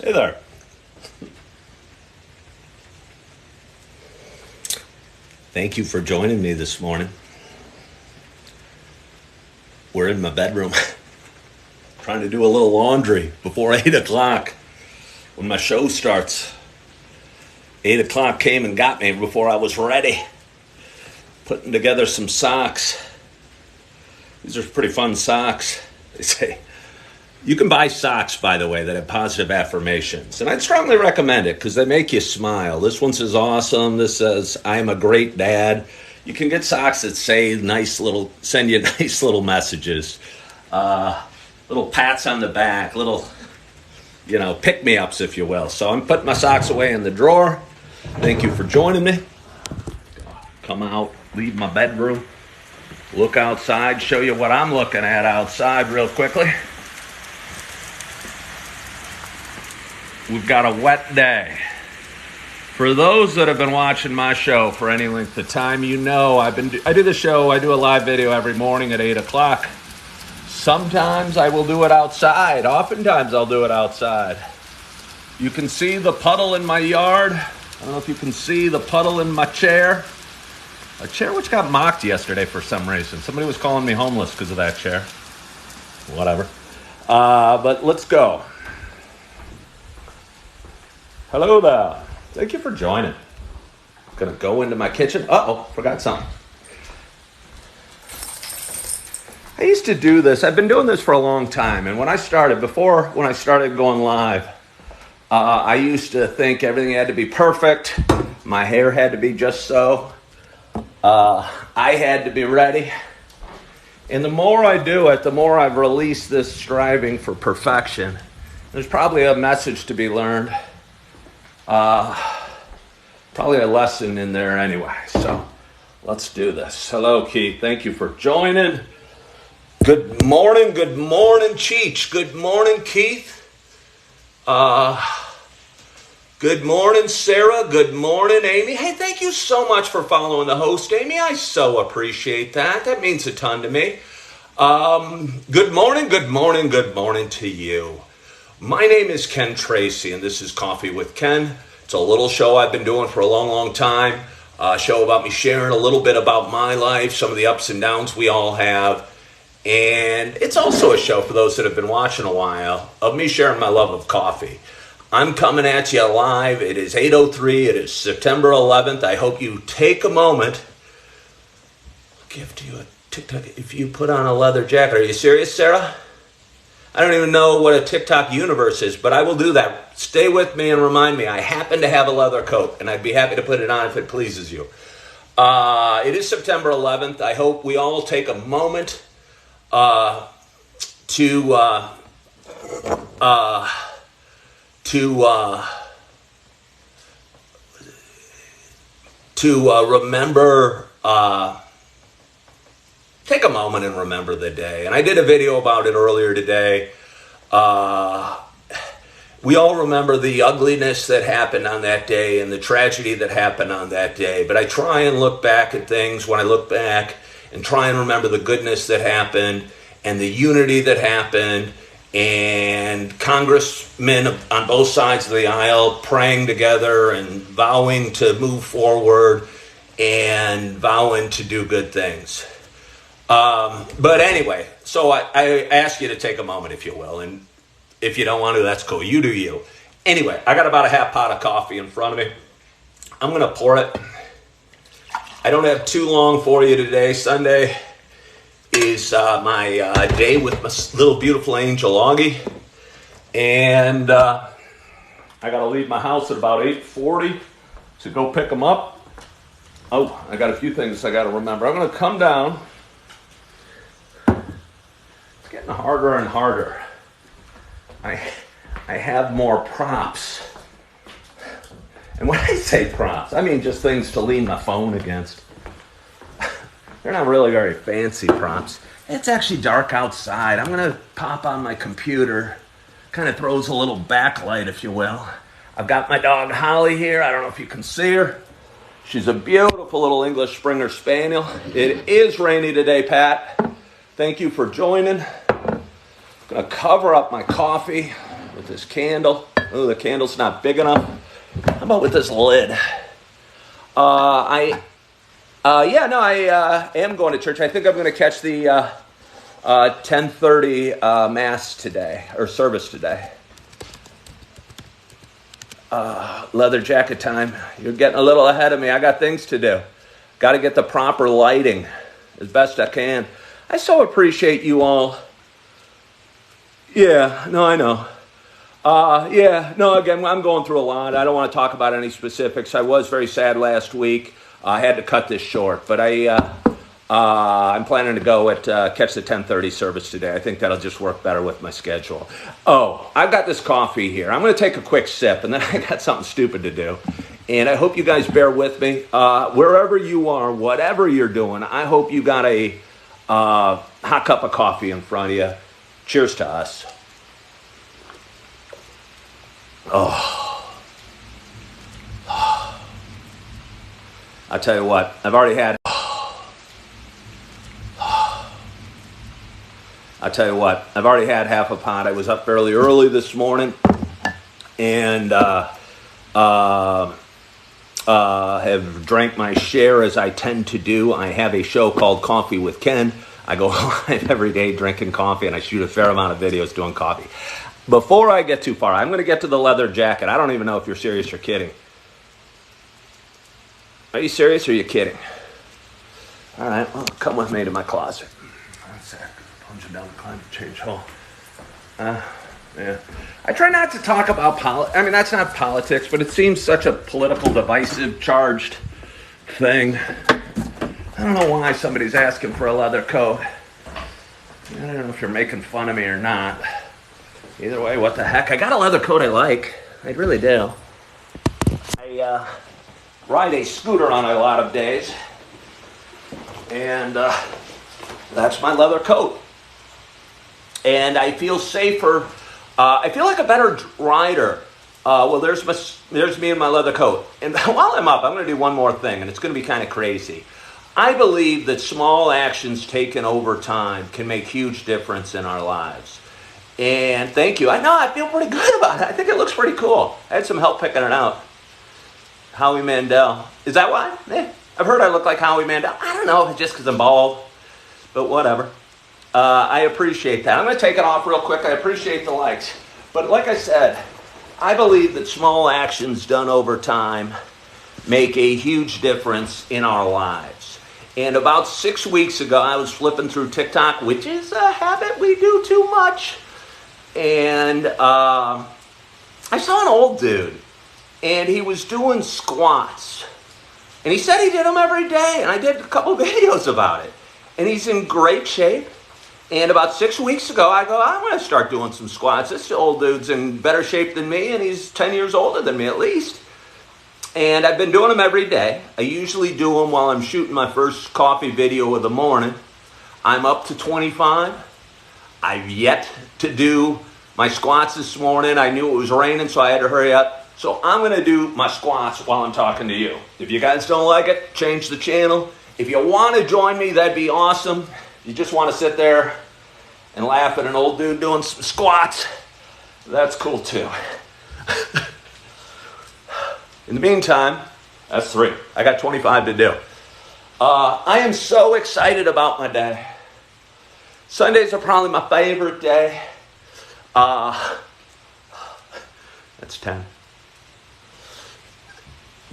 Hey there. Thank you for joining me this morning. We're in my bedroom trying to do a little laundry before 8 o'clock when my show starts. 8 o'clock came and got me before I was ready. Putting together some socks. These are pretty fun socks. They say, you can buy socks, by the way, that have positive affirmations. And I'd strongly recommend it because they make you smile. This one says, awesome. This says, I'm a great dad. You can get socks that say send you nice little messages. Little pats on the back, little, pick-me-ups, if you will. So I'm putting my socks away in the drawer. Thank you for joining me. Come out, leave my bedroom, look outside, show you what I'm looking at outside real quickly. We've got a wet day. For those that have been watching my show for any length of time, I do the show, I do a live video every morning at 8 o'clock. Sometimes I will do it outside. Oftentimes I'll do it outside. You can see the puddle in my yard. I don't know if you can see the puddle in my chair. A chair which got mocked yesterday for some reason. Somebody was calling me homeless because of that chair. Whatever. But let's go. Hello there. Thank you for joining. I'm going to go into my kitchen. Uh-oh, forgot something. I used to do this. I've been doing this for a long time. And when I started going live, I used to think everything had to be perfect. My hair had to be just so. I had to be ready. And the more I do it, the more I've released this striving for perfection. There's probably a message to be learned. Probably a lesson in there anyway. So let's do this. Hello, Keith. Thank you for joining. Good morning, Cheech. Good morning, Keith. Good morning, Sarah. Good morning, Amy. Hey, thank you so much for following the host, Amy. I so appreciate that. That means a ton to me. Good morning to you. My name is Ken Tracy, and this is Coffee with Ken. It's a little show I've been doing for a long, long time. A show about me sharing a little bit about my life, some of the ups and downs we all have. And it's also a show for those that have been watching a while of me sharing my love of coffee. I'm coming at you live. It is 8:03. It is September 11th. I hope you take a moment. I'll gift you a TikTok if you put on a leather jacket. Are you serious, Sarah? I don't even know what a TikTok universe is, but I will do that. Stay with me and remind me. I happen to have a leather coat, and I'd be happy to put it on if it pleases you. It is September 11th. I hope we all take a moment to remember. Take a moment and remember the day. And I did a video about it earlier today. We all remember the ugliness that happened on that day and the tragedy that happened on that day. But I try and look back at things when I look back and try and remember the goodness that happened and the unity that happened and congressmen on both sides of the aisle praying together and vowing to move forward and vowing to do good things. But anyway, so I ask you to take a moment, if you will, and if you don't want to, that's cool. You do you. Anyway, I got about a half pot of coffee in front of me. I'm going to pour it. I don't have too long for you today. Sunday is my day with my little beautiful angel, Auggie. And I got to leave my house at about 8:40 to go pick them up. Oh, I got a few things I got to remember. I'm going to come down. Getting harder and harder. I have more props. And when I say props, I mean just things to lean my phone against. They're not really very fancy props. It's actually dark outside. I'm going to pop on my computer. Kind of throws a little backlight, if you will. I've got my dog Holly here. I don't know if you can see her. She's a beautiful little English Springer Spaniel. It is rainy today, Pat. Thank you for joining. I'm going to cover up my coffee with this candle. Oh, the candle's not big enough. How about with this lid? I am going to church. I think I'm going to catch the 10:30 mass today, or service today. Leather jacket time. You're getting a little ahead of me. I got things to do. Got to get the proper lighting as best I can. I so appreciate you all. Yeah, no, I know. Again, I'm going through a lot. I don't want to talk about any specifics. I was very sad last week. I had to cut this short, but I'm planning to go catch the 10:30 service today. I think that'll just work better with my schedule. Oh, I've got this coffee here. I'm going to take a quick sip, and then I got something stupid to do. And I hope you guys bear with me. Wherever you are, whatever you're doing, I hope you got a hot cup of coffee in front of you. Cheers to us. Oh. I'll tell you what, I've already had half a pot. I was up fairly early this morning and have drank my share as I tend to do. I have a show called Coffee with Ken. I go live every day drinking coffee, and I shoot a fair amount of videos doing coffee. Before I get too far, I'm going to get to the leather jacket. I don't even know if you're serious or kidding. Are you serious or are you kidding? All right, well, come with me to my closet. One sec. Plunging down the climate change hole. Yeah. I try not to talk about that's not politics, but it seems such a political, divisive, charged thing. I don't know why somebody's asking for a leather coat. I don't know if you're making fun of me or not. Either way, what the heck? I got a leather coat I like. I really do. I ride a scooter on a lot of days. And that's my leather coat. And I feel safer. I feel like a better rider. There's me in my leather coat. And while I'm up, I'm going to do one more thing, and it's going to be kind of crazy. I believe that small actions taken over time can make huge difference in our lives. And thank you. I feel pretty good about it. I think it looks pretty cool. I had some help picking it out. Howie Mandel. Is that why? I've heard I look like Howie Mandel. I don't know if it's just because I'm bald, but whatever. I appreciate that. I'm going to take it off real quick. I appreciate the likes. But like I said, I believe that small actions done over time make a huge difference in our lives. And about 6 weeks ago, I was flipping through TikTok, which is a habit we do too much. And I saw an old dude, and he was doing squats. And he said he did them every day, and I did a couple videos about it. And he's in great shape. And about 6 weeks ago, I go, I'm going to start doing some squats. This old dude's in better shape than me, and he's 10 years older than me at least. And I've been doing them every day. I usually do them while I'm shooting my first coffee video of the morning. I'm up to 25. I've yet to do my squats this morning. I knew it was raining, so I had to hurry up. So I'm going to do my squats while I'm talking to you. If you guys don't like it, change the channel. If you want to join me, that'd be awesome. If you just want to sit there and laugh at an old dude doing some squats, that's cool too. In the meantime, that's 3. I got 25 to do. I am so excited about my day. Sundays are probably my favorite day. That's 10.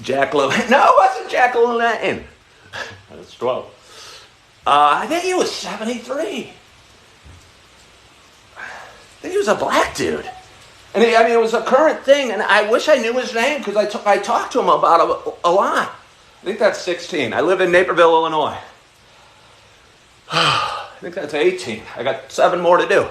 Jack Levine. No, it wasn't Jack Levine. That's 12. I think he was 73. I think he was a black dude. And it was a current thing, and I wish I knew his name because I talked to him about it a lot. I think that's 16. I live in Naperville, Illinois. I think that's 18. I got 7 more to do.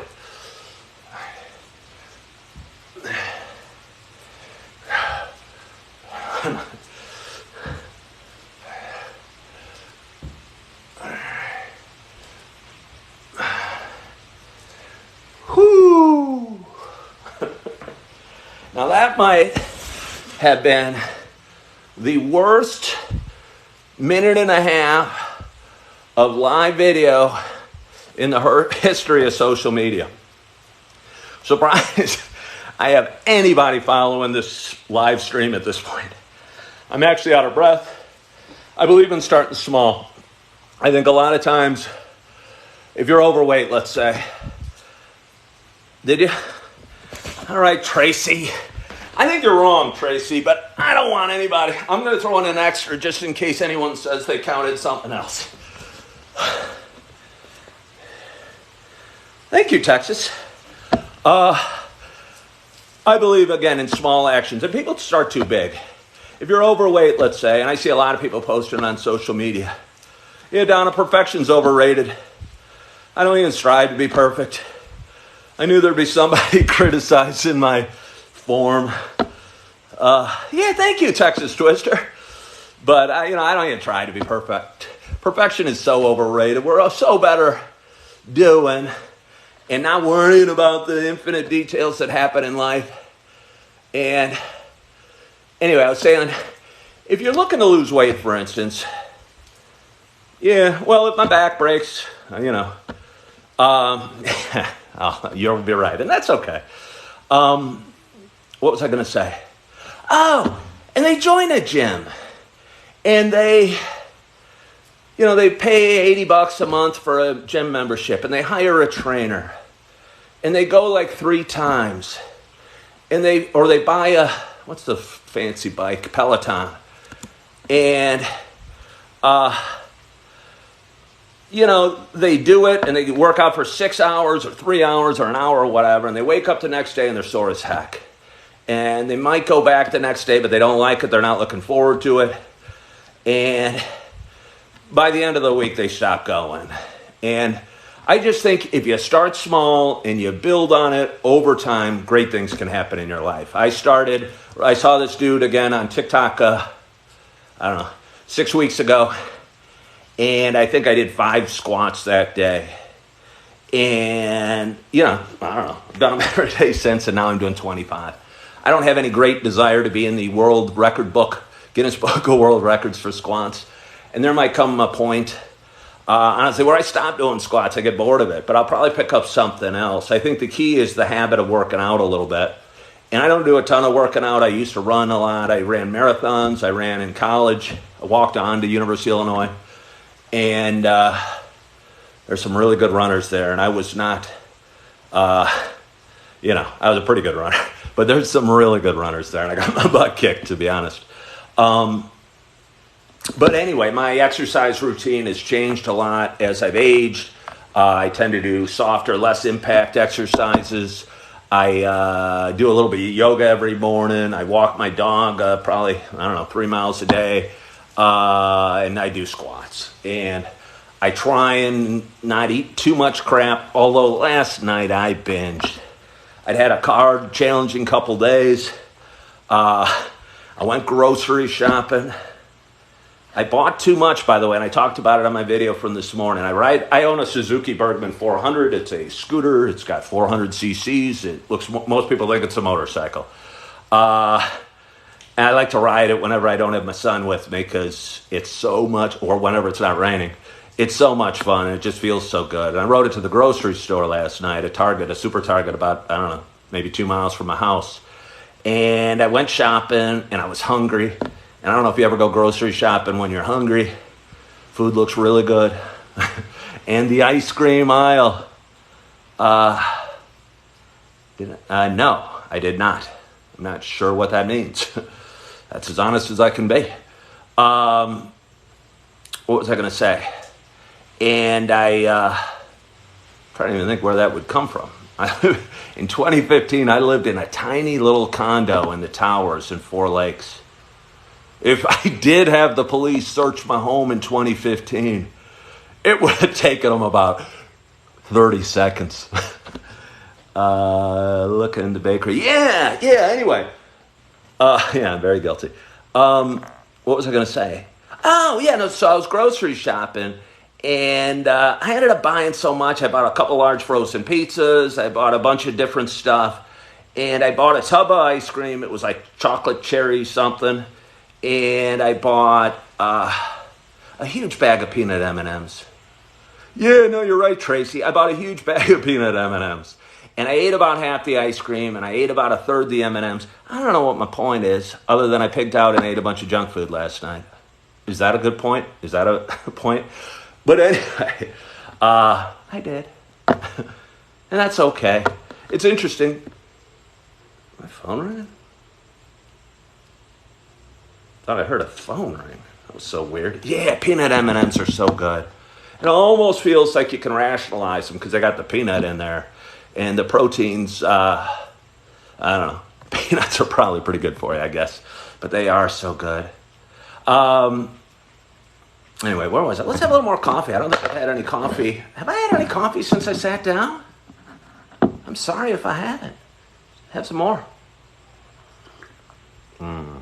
Whoo! Now that might have been the worst minute and a half of live video in the history of social media. Surprise! I have anybody following this live stream at this point. I'm actually out of breath. I believe in starting small. I think a lot of times, if you're overweight, let's say, did you? All right, Tracy. I think you're wrong, Tracy, but I don't want anybody. I'm going to throw in an extra just in case anyone says they counted something else. Thank you, Texas. I believe, again, in small actions. And people start too big. If you're overweight, let's say, and I see a lot of people posting on social media, yeah, Donna, perfection's overrated. I don't even strive to be perfect. I knew there'd be somebody criticizing my form. Yeah, thank you, Texas Twister. But I don't even try to be perfect. Perfection is so overrated. We're so better doing and not worrying about the infinite details that happen in life. And anyway, I was saying, if you're looking to lose weight, for instance, yeah, well, if my back breaks, you'll be right, and that's okay. What was I going to say? Oh, and they join a gym, and they pay $80 a month for a gym membership, and they hire a trainer, and they go like 3 times, and they buy what's the fancy bike? Peloton, and they do it, and they work out for 6 hours or 3 hours or an hour or whatever, and they wake up the next day and they're sore as heck. And they might go back the next day, but they don't like it. They're not looking forward to it. And by the end of the week, they stop going. And I just think if you start small and you build on it over time, great things can happen in your life. I saw this dude again on TikTok, 6 weeks ago. And I think I did 5 squats that day. And, I don't know, I've done them every day since, and now I'm doing 25. I don't have any great desire to be in the world record book, Guinness Book of World Records for squats. And there might come a point, honestly, where I stop doing squats. I get bored of it, but I'll probably pick up something else. I think the key is the habit of working out a little bit. And I don't do a ton of working out. I used to run a lot. I ran marathons. I ran in college. I walked on to University of Illinois. And there's some really good runners there. And I was not, I was a pretty good runner. But there's some really good runners there. And I got my butt kicked, to be honest. But anyway, my exercise routine has changed a lot as I've aged. I tend to do softer, less impact exercises. I do a little bit of yoga every morning. I walk my dog probably, 3 miles a day. And I do squats. And I try and not eat too much crap, although last night I binged. I'd had a hard, challenging couple days. I went grocery shopping. I bought too much, by the way, and I talked about it on my video from this morning. I own a Suzuki Bergman 400. It's a scooter. It's got 400 cc's. Most people think it's a motorcycle. And I like to ride it whenever I don't have my son with me because it's so much, or whenever it's not raining, it's so much fun and it just feels so good. And I rode it to the grocery store last night, a super Target about, maybe 2 miles from my house. And I went shopping and I was hungry. And I don't know if you ever go grocery shopping when you're hungry. Food looks really good. And the ice cream aisle, no, I did not. I'm not sure what that means. That's as honest as I can be. What was I going to say? And I trying to even think where that would come from. In 2015, I lived in a tiny little condo in the Towers in 4 Lakes. If I did have the police search my home in 2015, it would have taken them about 30 seconds. Looking in the bakery. Yeah, anyway. I'm very guilty. What was I going to say? So I was grocery shopping, and I ended up buying so much. I bought a couple large frozen pizzas. I bought a bunch of different stuff, and I bought a tub of ice cream. It was like chocolate cherry something, and I bought a huge bag of peanut M&Ms. Yeah, no, you're right, Tracy. I bought a huge bag of peanut M&Ms. And I ate about half the ice cream, and I ate about a third the M&Ms. I don't know what my point is, other than I pigged out and ate a bunch of junk food last night. Is that a good point? Is that a point? But anyway, I did. And that's okay. It's interesting. My phone ringing? Thought I heard a phone ring. That was so weird. Yeah, peanut M&Ms are so good. It almost feels like you can rationalize them because they got the peanut in there. And the proteins, I don't know. Peanuts are probably pretty good for you, I guess. But they are so good. Anyway, where was I? Let's have a little more coffee. I don't think I've had any coffee. Have I had any coffee since I sat down? I'm sorry if I haven't. Have some more. And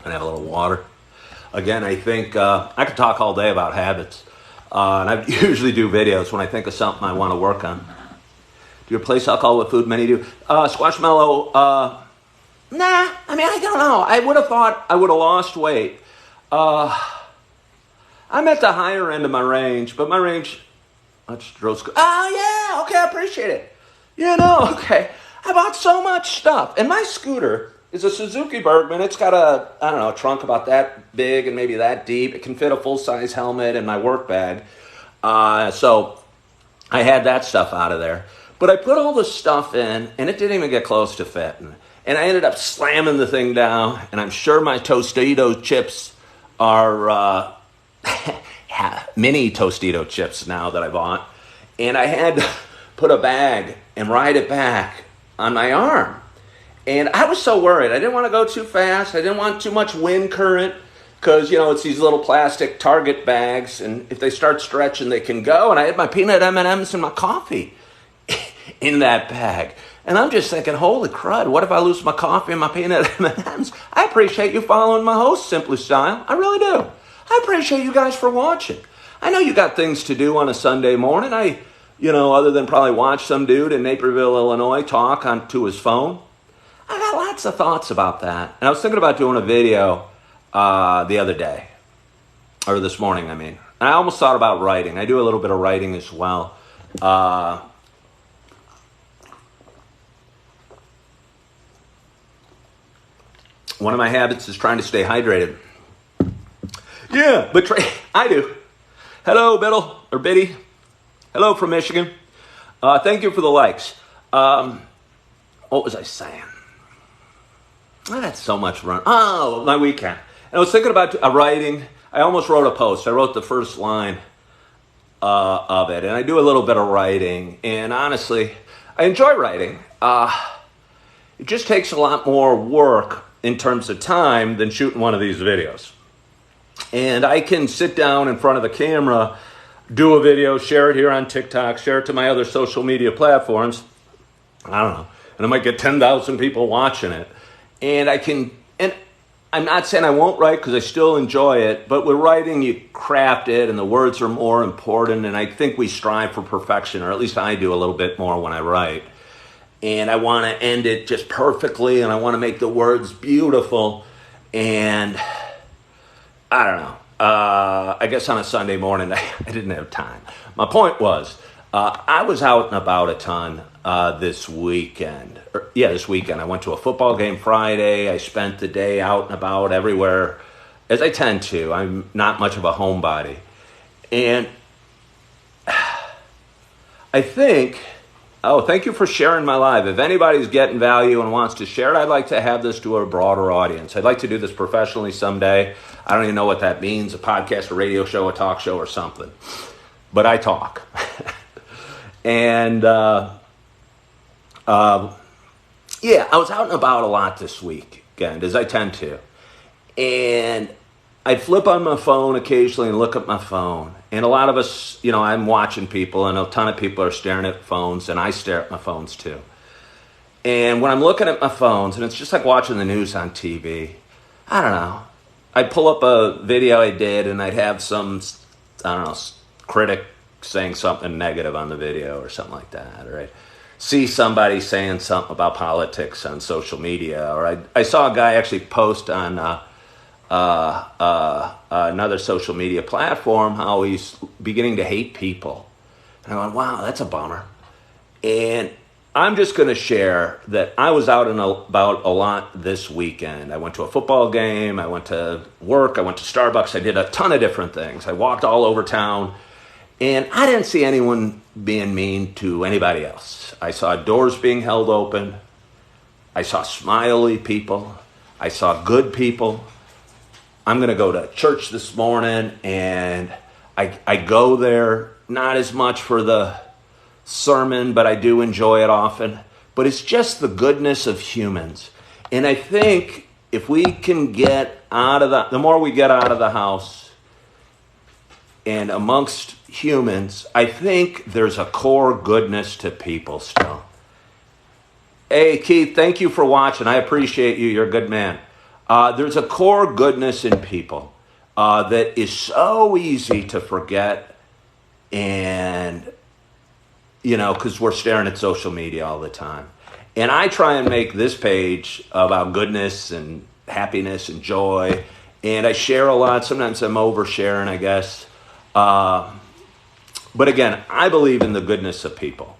have a little water. Again, I think I could talk all day about habits. And I usually do videos when I think of something I want to work on. Do you replace alcohol with food? Many do. Squashmallow, nah. I mean, I don't know. I would have thought I would have lost weight. I'm at the higher end of my range, but my range... Oh, yeah, okay, I appreciate it. Okay. I bought so much stuff. And my scooter is a Suzuki Bergman. It's got a trunk about that big and maybe that deep. It can fit a full-size helmet in my work bag. So I had that stuff out of there. But I put all the stuff in, and it didn't even get close to fitting. And I ended up slamming the thing down, and I'm sure my Tostito chips are mini Tostito chips now that I bought. And I had to put a bag and ride it back on my arm. And I was so worried. I didn't want to go too fast. I didn't want too much wind current because, it's these little plastic Target bags. And if they start stretching, they can go. And I had my peanut M&Ms and my coffee in that bag. And I'm just thinking, holy crud, what if I lose my coffee and my peanut M&Ms? I appreciate you following my host, Simply Style. I really do. I appreciate you guys for watching. I know you got things to do on a Sunday morning. Other than probably watch some dude in Naperville, Illinois talk onto his phone. I got lots of thoughts about that. And I was thinking about doing a video the other day. Or this morning, I mean. And I almost thought about writing. I do a little bit of writing as well. One of my habits is trying to stay hydrated. Yeah, but I do. Hello, Biddle, or Biddy. Hello from Michigan. Thank you for the likes. What was I saying? I had so much run. Oh, my weekend. And I was thinking about writing. I almost wrote a post. I wrote the first line of it. And I do a little bit of writing. And honestly, I enjoy writing. It just takes a lot more work in terms of time than shooting one of these videos. And I can sit down in front of the camera, do a video, share it here on TikTok, share it to my other social media platforms. I don't know. And I might get 10,000 people watching it. And I'm not saying I won't write because I still enjoy it, but with writing, you craft it and the words are more important. And I think we strive for perfection, or at least I do a little bit more when I write. And I want to end it just perfectly, and I want to make the words beautiful. And I don't know. I guess on a Sunday morning, I didn't have time. My point was, I was out and about a ton this weekend. This weekend. I went to a football game Friday. I spent the day out and about everywhere, as I tend to. I'm not much of a homebody. And I think... Oh, thank you for sharing my live. If anybody's getting value and wants to share it, I'd like to have this to a broader audience. I'd like to do this professionally someday. I don't even know what that means, a podcast, a radio show, a talk show, or something. But I talk. And, I was out and about a lot this weekend, as I tend to. And I'd flip on my phone occasionally and look at my phone. And a lot of us, I'm watching people, and a ton of people are staring at phones, and I stare at my phones too. And when I'm looking at my phones, and it's just like watching the news on TV, I don't know. I'd pull up a video I did, and I'd have some, critic saying something negative on the video or something like that. Or I'd see somebody saying something about politics on social media. Or I saw a guy actually post on another social media platform how he's beginning to hate people I went, wow, that's a bummer. And I'm just going to share that I was out and about a lot this weekend. I went to a football game. I went to work. I went to Starbucks. I did a ton of different things. I walked all over town. And I didn't see anyone being mean to anybody else. I saw doors being held open. I saw smiley people. I saw good people. I'm going to go to church this morning, and I go there not as much for the sermon, but I do enjoy it often. But it's just the goodness of humans. And I think if we can get out of the more we get out of the house and amongst humans, I think there's a core goodness to people still. Hey, Keith, thank you for watching. I appreciate you. You're a good man. There's a core goodness in people that is so easy to forget, and, because we're staring at social media all the time. And I try and make this page about goodness and happiness and joy, and I share a lot. Sometimes I'm oversharing, I guess. But again, I believe in the goodness of people,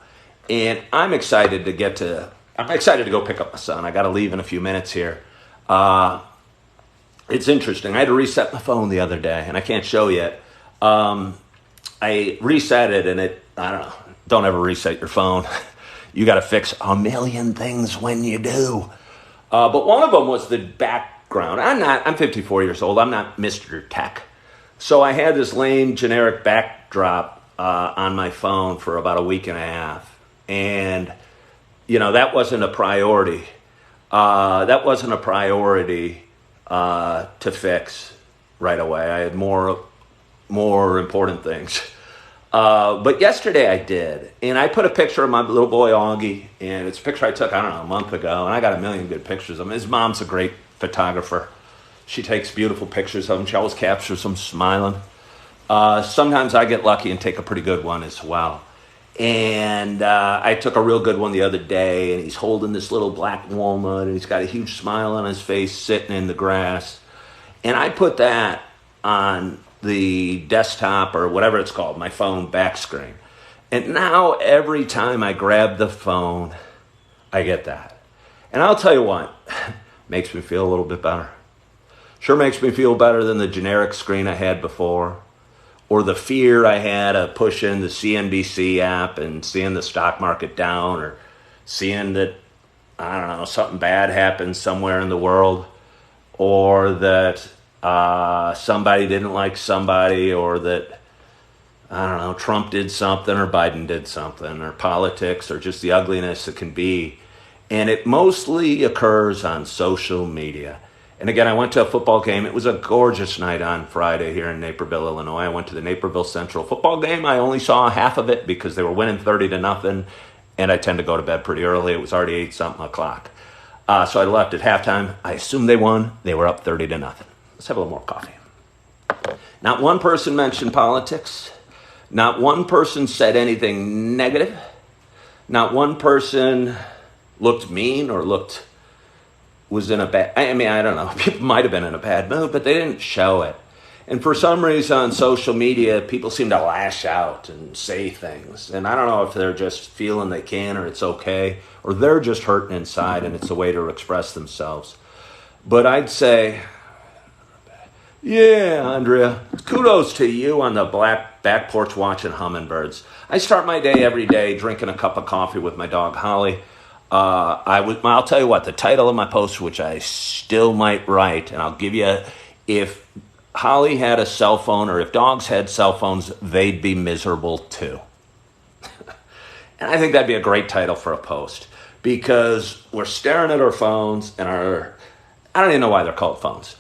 and I'm excited to go pick up my son. I got to leave in a few minutes here. It's interesting. I had to reset my phone the other day, and I can't show yet. I reset it, and I don't know. Don't ever reset your phone. You got to fix a million things when you do. But one of them was the background. I'm 54 years old. I'm not Mr. Tech. So I had this lame, generic backdrop on my phone for about a week and a half. And, that wasn't a priority. To fix right away. I had more important things. But yesterday I did. And I put a picture of my little boy, Auggie. And it's a picture I took, a month ago. And I got a million good pictures of him. His mom's a great photographer. She takes beautiful pictures of him. She always captures them smiling. Sometimes I get lucky and take a pretty good one as well. And I took a real good one the other day, and he's holding this little black walnut, and he's got a huge smile on his face sitting in the grass. And I put that on the desktop or whatever it's called, my phone back screen. And now every time I grab the phone, I get that. And I'll tell you what, makes me feel a little bit better. Sure makes me feel better than the generic screen I had before, or the fear I had of pushing the CNBC app and seeing the stock market down, or seeing that, something bad happened somewhere in the world, or that somebody didn't like somebody, or that, Trump did something or Biden did something, or politics, or just the ugliness that can be. And it mostly occurs on social media. And again, I went to a football game. It was a gorgeous night on Friday here in Naperville, Illinois. I went to the Naperville Central football game. I only saw half of it because they were winning 30-0, and I tend to go to bed pretty early. It was already 8-something o'clock. So I left at halftime. I assumed they won. They were up 30-0. Let's have a little more coffee. Not one person mentioned politics. Not one person said anything negative. Not one person looked mean or was in a bad, I don't know, people might have been in a bad mood, but they didn't show it. And for some reason on social media, people seem to lash out and say things. And I don't know if they're just feeling they can or it's okay, or they're just hurting inside and it's a way to express themselves. But I'd say, yeah, Andrea, kudos to you on the back porch watching hummingbirds. I start my day every day drinking a cup of coffee with my dog, Holly. I'll tell you what, the title of my post, which I still might write, and I'll give you, if Holly had a cell phone, or if dogs had cell phones, they'd be miserable too. And I think that'd be a great title for a post, because we're staring at our phones, and I don't even know why they're called phones,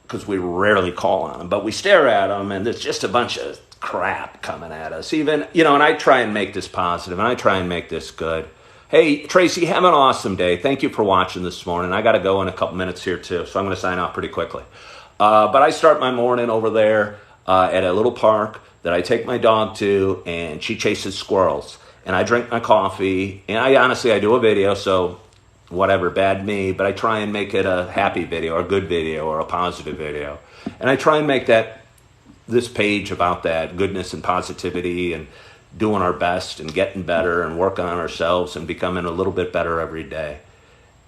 because we rarely call on them, but we stare at them, and there's just a bunch of crap coming at us. Even, and I try and make this positive, and I try and make this good. Hey, Tracy, have an awesome day. Thank you for watching this morning. I got to go in a couple minutes here, too, so I'm going to sign off pretty quickly. But I start my morning over there at a little park that I take my dog to, and she chases squirrels. And I drink my coffee, and I do a video, so whatever, bad me, but I try and make it a happy video, or a good video, or a positive video. And I try and make this page about that goodness and positivity and doing our best and getting better and working on ourselves and becoming a little bit better every day.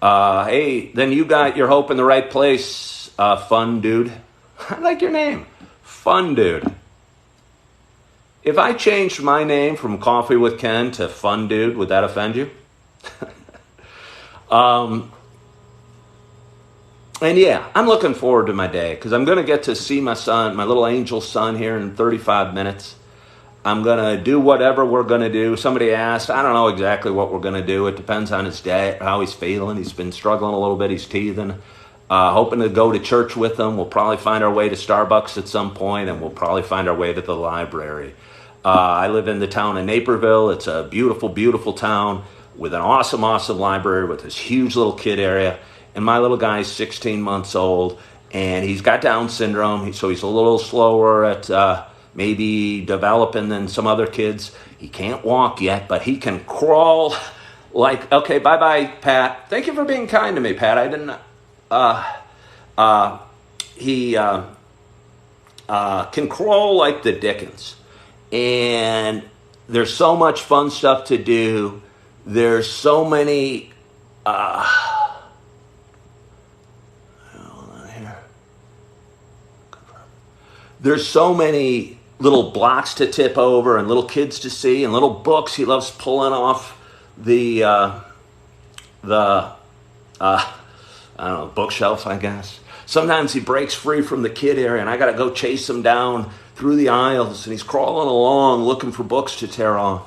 Hey, then you got your hope in the right place, Fun Dude. I like your name, Fun Dude. If I changed my name from Coffee with Ken to Fun Dude, would that offend you? And yeah, I'm looking forward to my day because I'm going to get to see my son, my little angel son, here in 35 minutes. I'm going to do whatever we're going to do. Somebody asked, I don't know exactly what we're going to do. It depends on his day, how he's feeling. He's been struggling a little bit. He's teething. Hoping to go to church with him. We'll probably find our way to Starbucks at some point, and we'll probably find our way to the library. I live in the town of Naperville. It's a beautiful, beautiful town with an awesome, awesome library with this huge little kid area. And my little guy's 16 months old, and he's got Down syndrome, so he's a little slower at maybe developing than some other kids. He can't walk yet, but he can crawl like, okay, bye-bye, Pat. Thank you for being kind to me, Pat. I didn't, he can crawl like the dickens. And there's so much fun stuff to do. There's so many, there's so many little blocks to tip over and little kids to see and little books. He loves pulling off the I don't know, bookshelf, I guess. Sometimes he breaks free from the kid area and I got to go chase him down through the aisles and he's crawling along looking for books to tear off.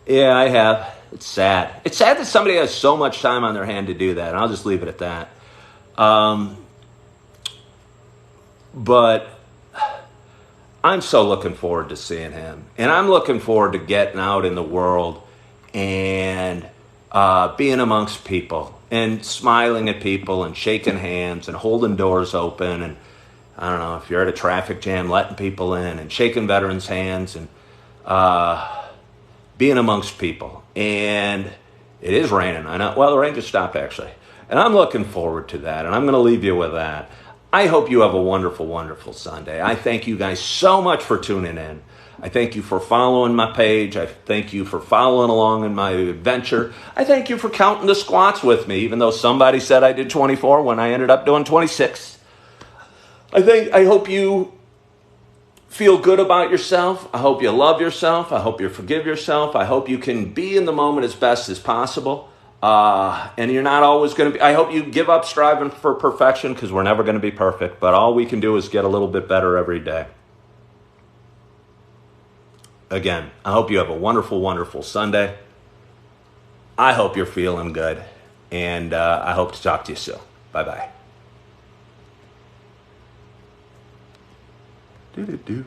Yeah, I have. It's sad. It's sad that somebody has so much time on their hand to do that, and I'll just leave it at that. But I'm so looking forward to seeing him. And I'm looking forward to getting out in the world and being amongst people and smiling at people and shaking hands and holding doors open. And I don't know, if you're at a traffic jam, letting people in and shaking veterans' hands and being amongst people. And it is raining. I know. Well, the rain just stopped, actually. And I'm looking forward to that. And I'm going to leave you with that. I hope you have a wonderful, wonderful Sunday. I thank you guys so much for tuning in. I thank you for following my page. I thank you for following along in my adventure. I thank you for counting the squats with me, even though somebody said I did 24 when I ended up doing 26. I hope you feel good about yourself. I hope you love yourself. I hope you forgive yourself. I hope you can be in the moment as best as possible. And you're not always going to be, I hope you give up striving for perfection because we're never going to be perfect, but all we can do is get a little bit better every day. Again, I hope you have a wonderful, wonderful Sunday. I hope you're feeling good, and I hope to talk to you soon. Bye-bye. Do-do-do.